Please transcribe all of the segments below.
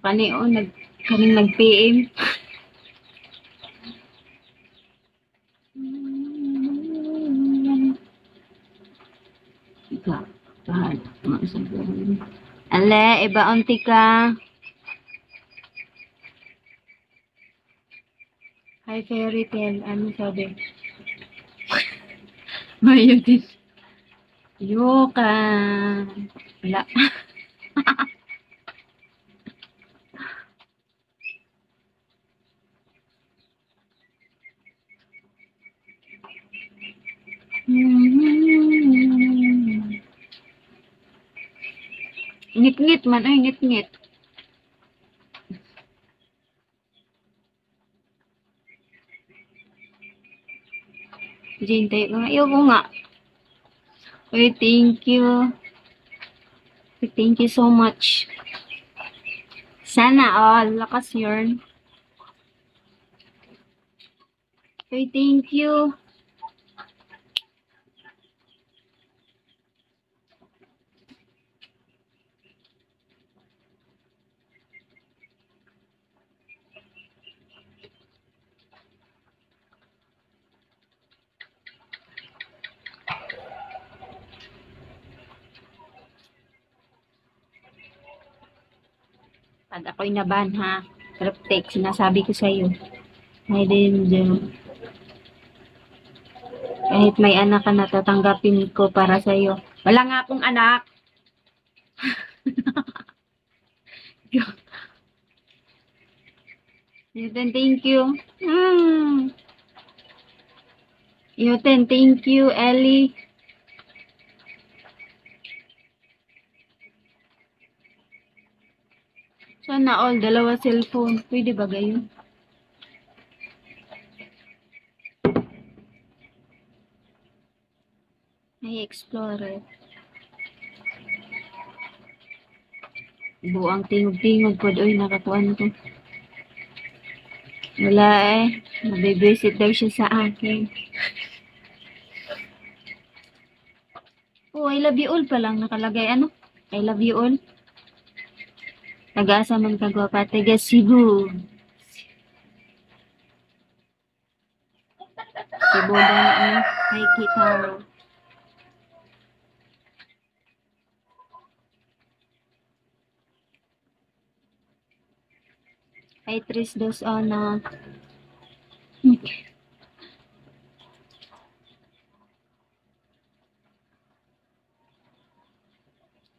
Kaning nag-PM. Ika, bahal. Ale, iba onti ka. Hi, fairy tale. Ano sabi? Mayo din. Yoka. Wala. Ngit-ngit man. Ay, ngit-ngit. Jintay ko nga. Ayoko nga. Uy, thank you. Thank you so much. Sana all. Lakas yun. Uy, thank you. Pag ako'y naban ha, trip sinasabi ko sa'yo. I didn't do. Kahit may anak ka na, tatanggapin ko para sa'yo. Wala nga akong anak. Yuten, thank you. Yuten, thank you, Ellie. Sana all, dalawa cellphone. Pwede ba gayon? Ay, Explorer. Buang tingog-tingog po doon, nakakuan ko. Wala eh. Mabibisit daw siya sa akin. Oh, I love you all pa lang nakalagay. Ano? I love you all. Nag-asa man kagwapa. Taga Cebu. Cebu ba na kay Kitaro. Ay Tris dos na.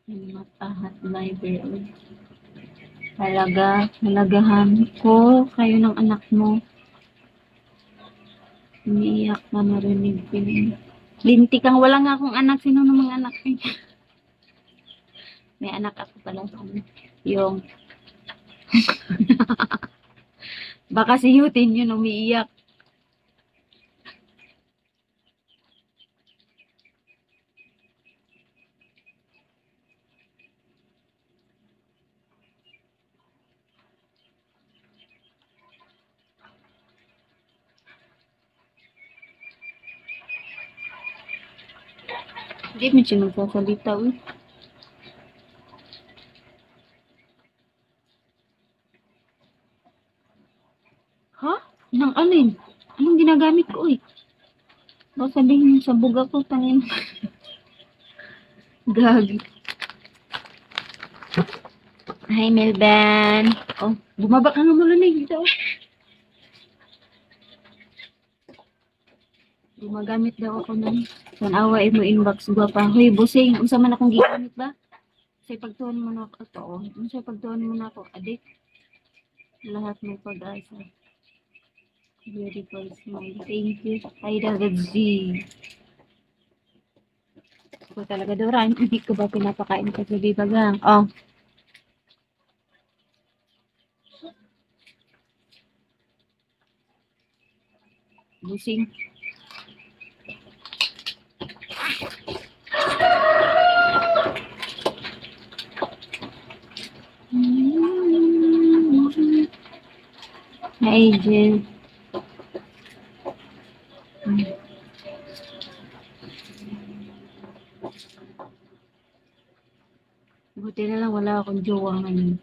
Matahat library. Halagahan ko kayo ng anak mo. Umiiyak na narinig ko. Linti kang wala nga akong anak. Sino ng mga anak ko? May anak ako pala. Yung baka si Yutin yun umiiyak. Hindi mo siya magsasalita. Ha? Nang alin? Anong ginagamit ko Baka sabihin mo sa buga ko, tangin. Gagi. Hi, Melban. Oh, bumaba ka nga mula na dito. Gumagamit daw ako ng tanawa mo inbox ba pa. Hoy, busing. Unsa man akong gigamit ba? Say pagtuon mo na ako. Ito, Unsa pagtuon mo na ako. Adik. Lahat may pag-asa. Beautiful smile. Thank you. Hi, David Z. Ako talaga, Dora. Hindi ko ba pinapakain ka sa bibagang? Oh. Busing. Hi, Jill. Buti na lang wala akong jowa ngayon.